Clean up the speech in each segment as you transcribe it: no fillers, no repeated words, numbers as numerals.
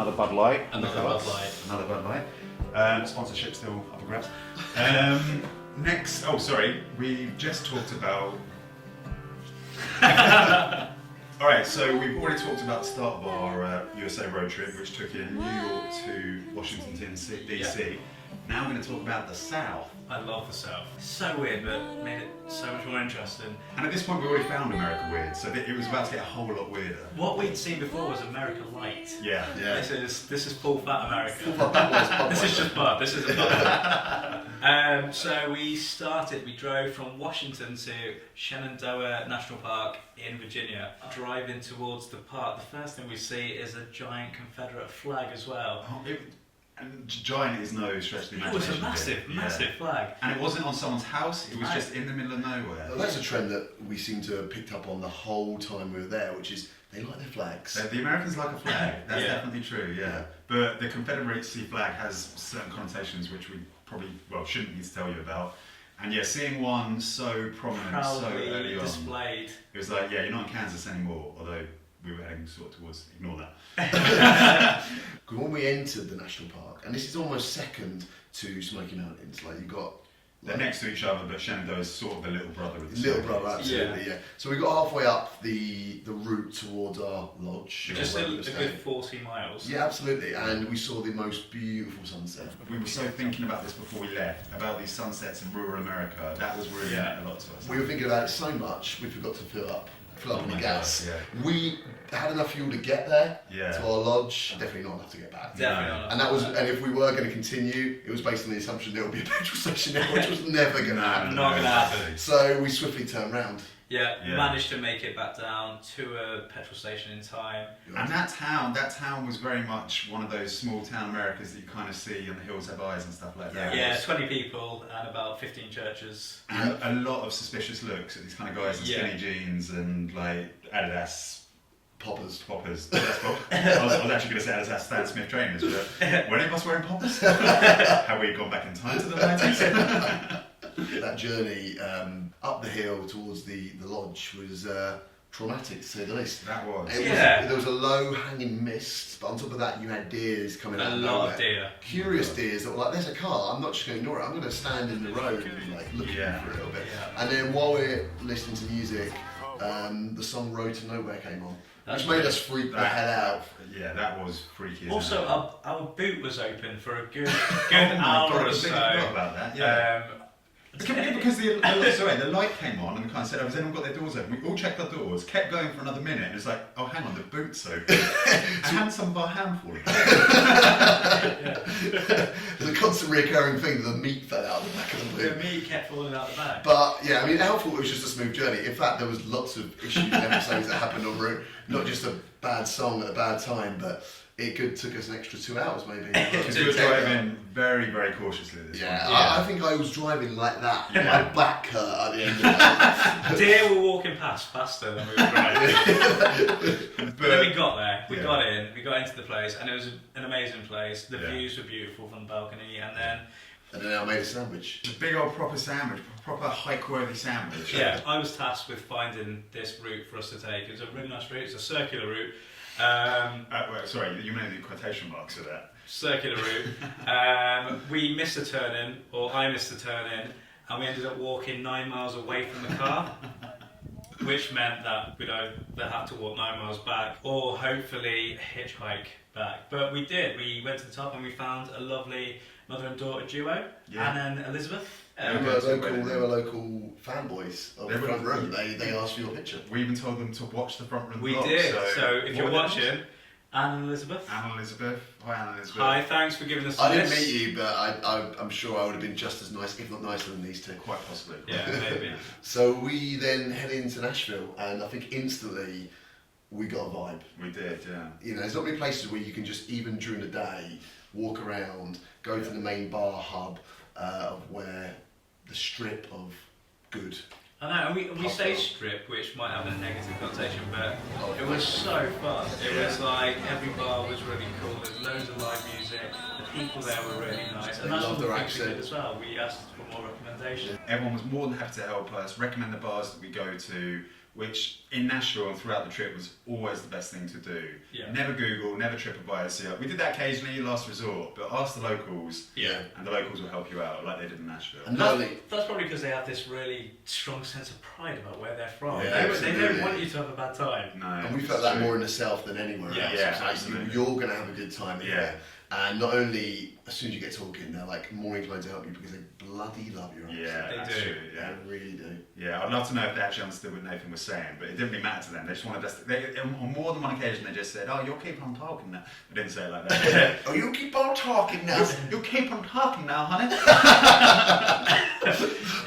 another Bud Light. Another Bud Light. Another Bud Light. Sponsorship still up for grabs. Next, we just talked about. Alright, so we've already talked about the start of our USA road trip, which took in New York to Washington DC. Yeah. Now we're going to talk about the South. I love the South. It's so weird, but made it so much more interesting. And at this point, we already found America weird, so it was about to get a whole lot weirder. What we'd seen before was America light. Yeah. This is full fat America. Full fat This is just Bud. This isn't Bud. So we drove from Washington to Shenandoah National Park in Virginia. Driving towards the park, the first thing we see is a giant Confederate flag as well. And giant is no stretch of the It imagination. was a massive flag. And it wasn't on someone's house, it was just in the middle of nowhere. Well, that's a trend that we seem to have picked up on the whole time we were there, which is they like their flags. The Americans like a flag, that's Yeah. definitely true, yeah. But the Confederacy flag has certain connotations which we probably, shouldn't need to tell you about. And yeah, seeing one so prominent so early on, displayed. it was like, you're not in Kansas anymore, although we were heading sort of towards, ignore that. Because when we entered the national park, and this is almost second to Smoky Mountains, like you've got... They're next to each other, but Shenandoah is sort of the little brother of the Little two. brother, absolutely, yeah. So we got halfway up the route towards our lodge. Just a good 40 miles. Yeah, absolutely, and we saw the most beautiful sunset. We were so thinking about this before we left, about these sunsets in rural America. That was really meant a lot to us. We were thinking about it so much, we forgot to fill up on the gas. God, yeah. We had enough fuel to get there Yeah. to our lodge. Definitely not enough to get back. Definitely not. And that was, and if we were going to continue, it was based on the assumption there would be a petrol station there, which was never going to happen. Not going to happen. So we swiftly turned round. Yeah, managed to make it back down to a petrol station in time. And that town was very much one of those small town Americas that you kind of see on the hills have eyes and stuff like that. Yeah, 20 people and about 15 churches. And a lot of suspicious looks at these kind of guys in skinny jeans and like Adidas Poppers. That's pop. I was actually going to say Adidas Stan Smith trainers, but were any of us wearing poppers? Have we gone back in time to the 90s? That journey up the hill towards the lodge was traumatic, to say the least. That was. There was a low-hanging mist, but on top of that you had deers coming out of nowhere. A lot of deer. Curious deers that were like, there's a car, I'm not just going to ignore it, I'm going to stand in the road and like look at it for a little bit. Yeah. And then while we're listening to music, the song Road to Nowhere came on, which made us freak the hell out. Yeah, that was freaky. Also, our boot was open for a good hour or so. I forgot about that, yeah. Because the light came on and we kind of said, has anyone got their doors open? We all checked our doors, kept going for another minute, and it's like, oh, hang on, the boot's open. And some of our ham falling. There's a constant recurring thing that the meat fell out of the back of the boot. The meat kept falling out the back. But yeah, I mean, our fault it was just a smooth journey. In fact, there was lots of issues and episodes that happened en route. Not just a bad song at a bad time, but it took us an extra 2 hours maybe. Because we were driving very, very cautiously this one. I think I was driving like that. My back hurt at the end of that. Deer were walking past faster than we were driving. But then we got there, we got into the place, and it was an amazing place. The views were beautiful from the balcony, and then I made a sandwich. A big old proper sandwich, proper hike-worthy sandwich. Yeah, I was tasked with finding this route for us to take. It was a really nice route, it's a circular route. Sorry, you made the quotation marks for that. Circular route. We missed a turn-in, or I missed a turn-in, and we ended up walking 9 miles away from the car, which meant that we'd either have to walk 9 miles back, or hopefully hitchhike back. But we did. We went to the top and we found a lovely mother and daughter duo, Anna and Elizabeth. They were local fanboys of the front room. They asked for your picture. We even told them to watch the front room. We vlog, did. So if you're watching, Anna and Elizabeth. Anna Elizabeth. Hi, Anna Elizabeth. Hi, thanks for giving us I didn't meet you, but I'm sure I would have been just as nice, if not nicer than these two. Quite possibly. Yeah, maybe. So we then head into Nashville, and I think instantly we got a vibe. We did, yeah. You know, there's not many places where you can just, even during the day, walk around, go to the main bar hub of where the strip of good. I know, and we say strip, which might have a negative connotation, but it was so fun. It was like every bar was really cool. There's loads of live music. The people there were really nice, and that's what we did as well. We asked for more recommendations. Everyone was more than happy to help us, recommend the bars that we go to. which in Nashville and throughout the trip was always the best thing to do. Yeah. Never Google, never TripAdvisor. We did that occasionally, last resort, but ask the locals, Yeah. and the locals will help you out, like they did in Nashville. And That's probably because they have this really strong sense of pride about where they're from. Yeah, They don't absolutely. want you to have a bad time. No, And we it's felt that true. more in the south than anywhere Yeah, else. yeah, It's like absolutely. you're going to have a good time Yeah. here. And not only, as soon as you get talking, they're like more inclined to help you because they bloody love your accent. Yeah, They that's do. true, yeah. They really do. Yeah, I'd love to know if they actually understood what Nathan was saying, but it didn't really matter to them. They just wanted us to, on more than one occasion, they just said, "Oh, you'll keep on talking now." They didn't say it like that. Oh, you keep on talking now. You'll keep on talking now, honey.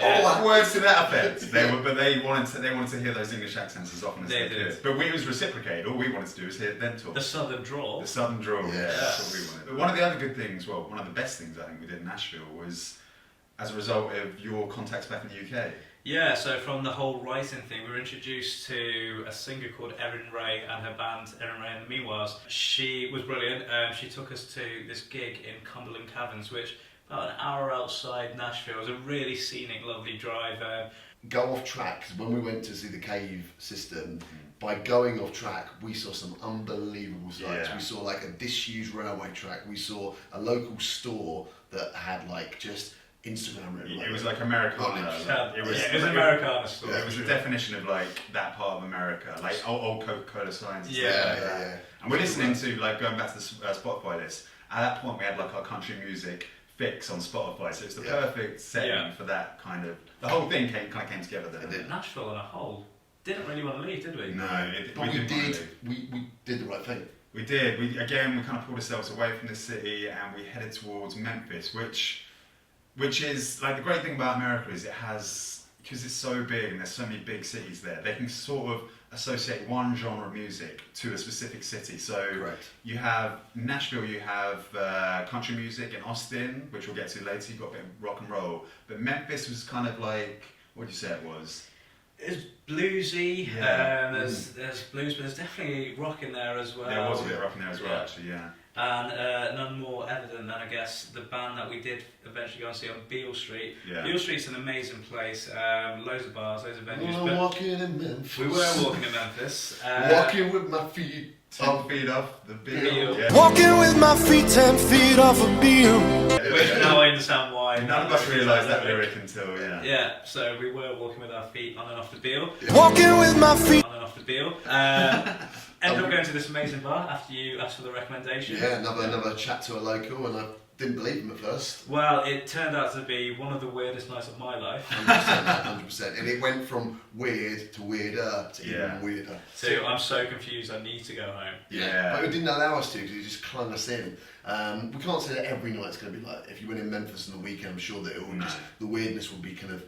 Oh, Words to that effect. They wanted to hear those English accents as often as They they did. could. But it was reciprocated. All we wanted to do was hear them talk. The southern drawl. The southern drawl. Yeah. That's what we wanted. But one of the other good things, well, one of the best things I think we did in Nashville was as a result of your contacts back in the UK. Yeah, so from the whole writing thing, we were introduced to a singer called Erin Ray and her band Erin Ray and the Meanwhiles. She was brilliant. She took us to this gig in Cumberland Caverns, which about an hour outside Nashville. It was a really scenic, lovely drive. Go off track, 'cause when we went to see the cave system, by going off track, we saw some unbelievable sights. Yeah. We saw like a disused railway track. We saw a local store that had like just Instagram written. It was like Americana. It was an Americana story. It was the definition of like that part of America, like old Coca-Cola signs. And Yeah, stuff like yeah, that. yeah. And we're listening to like going back to the Spotify list. At that point, we had like our country music fix on Spotify, so it's the Yeah. perfect setting for that kind of. The whole thing kind of came together then. It did. Nashville on a whole didn't really want to leave, did we? No, But we didn't did. want to. We did the right thing. We did. We kind of pulled ourselves away from the city and we headed towards Memphis, which is like the great thing about America is it has, because it's so big and there's so many big cities there, they can sort of associate one genre of music to a specific city. So Correct. you have Nashville, you have country music, in Austin, which we'll get to later, you've got a bit of rock and roll. But Memphis was kind of like, what would you say it was? It's bluesy. Yeah. There's blues, but there's definitely rock in there as well. There was a bit of rock in there as well, Yeah. actually, yeah. And none more evident than, I guess, the band that we did eventually go and see on Beale Street. Yeah. Beale Street's an amazing place. Loads of bars, loads of venues. I'm But walking in Memphis. we were walking in Memphis. Walking with my feet. 10 feet off the Beale. Beale. Yeah. Walking with my feet 10 feet off a beam. Which now I understand why. None of us realised that lyric until, yeah. Yeah, so we were walking with our feet on and off the Beale. Walking with my feet. On and off the Beale. Ended up going to this amazing bar after you asked for the recommendation. Yeah, another chat to a local, and I didn't believe him at first. Well, it turned out to be one of the weirdest nights of my life. 100%. And it went from weird to weirder to Yeah. even weirder. So I'm so confused, I need to go home. Yeah. But it didn't allow us to because it just clung us in. We can't say that every night's going to be like, if you went in Memphis on the weekend, I'm sure that it will the weirdness will be kind of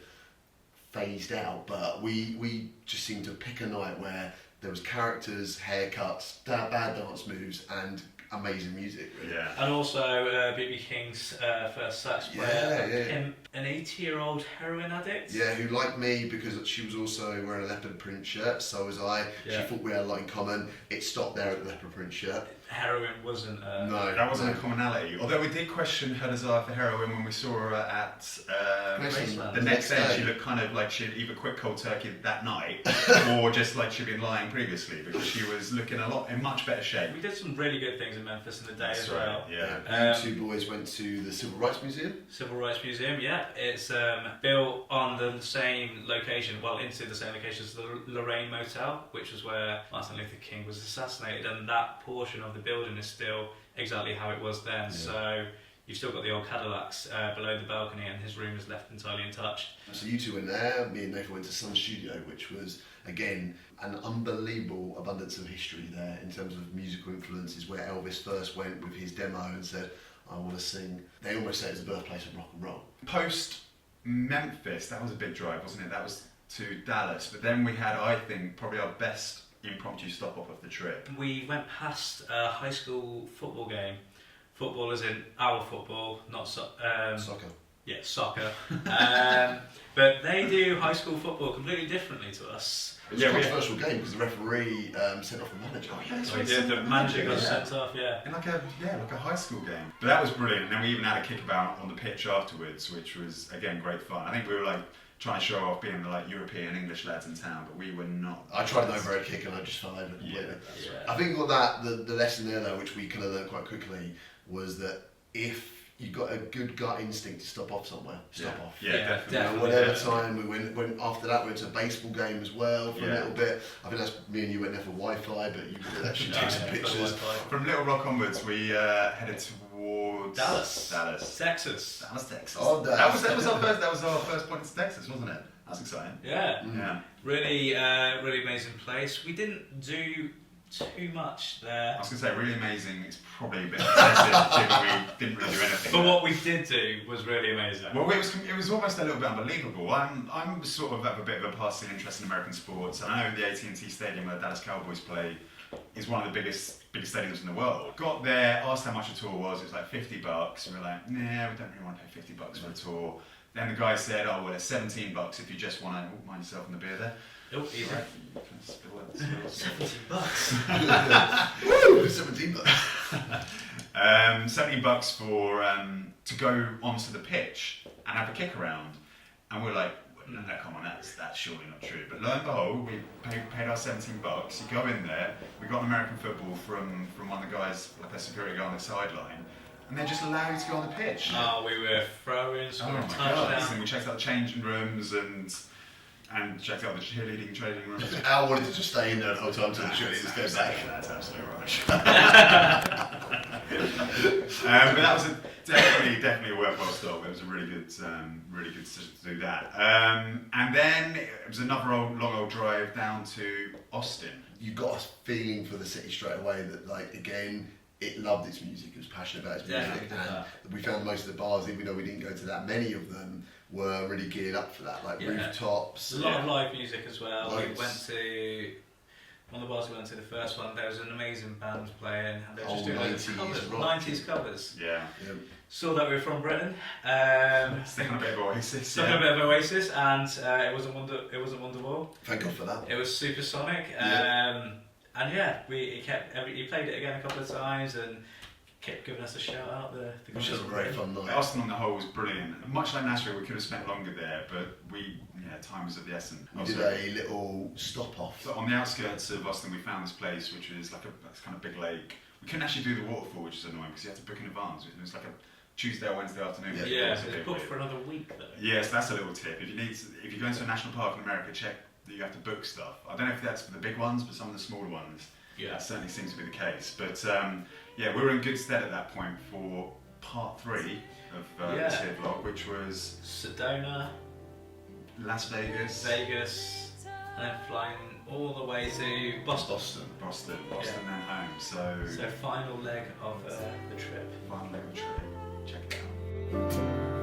phased out. But we just seemed to pick a night where there was characters, haircuts, bad dance moves, and amazing music. Really. Yeah. And also B.B. King's first sax player, Yeah. an 80-year-old heroin addict. Yeah, who liked me because she was also wearing a leopard print shirt, so was I. Yeah. She thought we had a lot in common. It stopped there at the leopard print shirt. Heroin wasn't. No. That wasn't a commonality. Although we did question her desire for heroin when we saw her at Graceland. the next day. She looked kind of like she'd either quit cold turkey that night or just like she'd been lying previously because she was looking in much better shape. We did some really good things in Memphis in the day That's as right, well. yeah. You two boys went to the Civil Rights Museum. Civil Rights Museum, yeah. It's built on the same location, into the same location as the Lorraine Motel, which was where Martin Luther King was assassinated, and that portion of the building is still exactly how it was then. Yeah. So you've still got the old Cadillacs below the balcony, and his room is left entirely untouched. So you two went there. Me and Nathan went to Sun Studio, which was again an unbelievable abundance of history there in terms of musical influences. Where Elvis first went with his demo and said, "I want to sing." They almost say it's the birthplace of rock and roll. Post Memphis, that was a big drive, wasn't it? That was to Dallas. But then we had, I think, probably our best impromptu stop off of the trip. We went past a high school football game. Football as in our football, not Soccer. Yeah, soccer. But they do high school football completely differently to us. It was a controversial game because the referee sent off the manager. Oh, yeah, that's We right. did, the manager got Yeah. sent off, yeah. In like a high school game. But that was brilliant. And then we even had a kickabout on the pitch afterwards, which was again great fun. I think we were like trying to show off being the like European English lads in town, but we were not. I tried an overhead kick and I just fell over completely. Yeah, that's right. I think what the lesson there though, which we kind of learned quite quickly, was that if you've got a good gut instinct to stop off somewhere, stop off. Yeah, definitely. You know, whatever time we went after that, we went to a baseball game as well for a little bit. I think that's me and you went there for Wi-Fi, but you did actually take some pictures. From Little Rock onwards, we headed towards Dallas. Texas. Oh, that was our first point to Texas, wasn't it? That's exciting. Yeah. Yeah. Really, really amazing place. We didn't do too much there. I was going to say, really amazing. It's probably a bit excessive given we didn't really do anything. But what we did do was really amazing. Well, it was almost a little bit unbelievable. I'm sort of have a bit of a passing interest in American sports, and I know the AT&T Stadium where the Dallas Cowboys play is one of the biggest stadiums in the world. Got there, asked how much a tour was. It was like $50. We were like, nah, we don't really want to pay $50 for a tour. Then the guy said, oh well, it's $17 if you just want to mind yourself in the beer there. Oh, easy. Right. $17. Woo! $17. $17 for to go onto the pitch and have a kick around, and we're like, no, come on, that's surely not true. But lo and behold, we paid our $17. You go in there, we got an American football from one of the guys, like a security guy on the sideline, and they just allow you to go on the pitch. Oh, we were throwing, scoring touchdowns. And we checked out the changing rooms and checked out the trading rooms. Al wanted to just stay in there the whole time until the cheerleaders go back. That's absolutely rubbish. But that was definitely a worthwhile stop. It was a really good decision to do that. And then it was another long old drive down to Austin. You got a feeling for the city straight away that, like, again, it loved its music. It was passionate about its music, and we found most of the bars, even though we didn't go to that many of them, were really geared up for that, like rooftops. A lot of live music as well. Lights. We went to one of the bars we went to, the first one, there was an amazing band playing, and they were just doing like 90s covers. Yeah. Saw that we were from Britain. Stuck on a bit of Oasis. Stuck on a bit of Oasis, and it wasn't Wonderwall. Thank God for that. It was Supersonic. And yeah, he played it again a couple of times and kept giving us a shout out. Which was a great fun night. Austin on the whole was brilliant. Much like Nashville, we could have spent longer there, but time was of the essence. We did a little stop off. So on the outskirts of Austin, we found this place which was like a kind of big lake. We couldn't actually do the waterfall, which is annoying because you had to book in advance. It was like a Tuesday or Wednesday afternoon. Yeah, so it's booked for another week though. Yes, that's a little tip. If you go into a national park in America, check that you have to book stuff. I don't know if that's for the big ones, but some of the smaller ones, that certainly seems to be the case. But we were in good stead at that point for part 3 of this here vlog, which was Sedona, Las Vegas, and then flying all the way to Boston, then home. So final leg of the trip. Final leg of the trip. Check it out.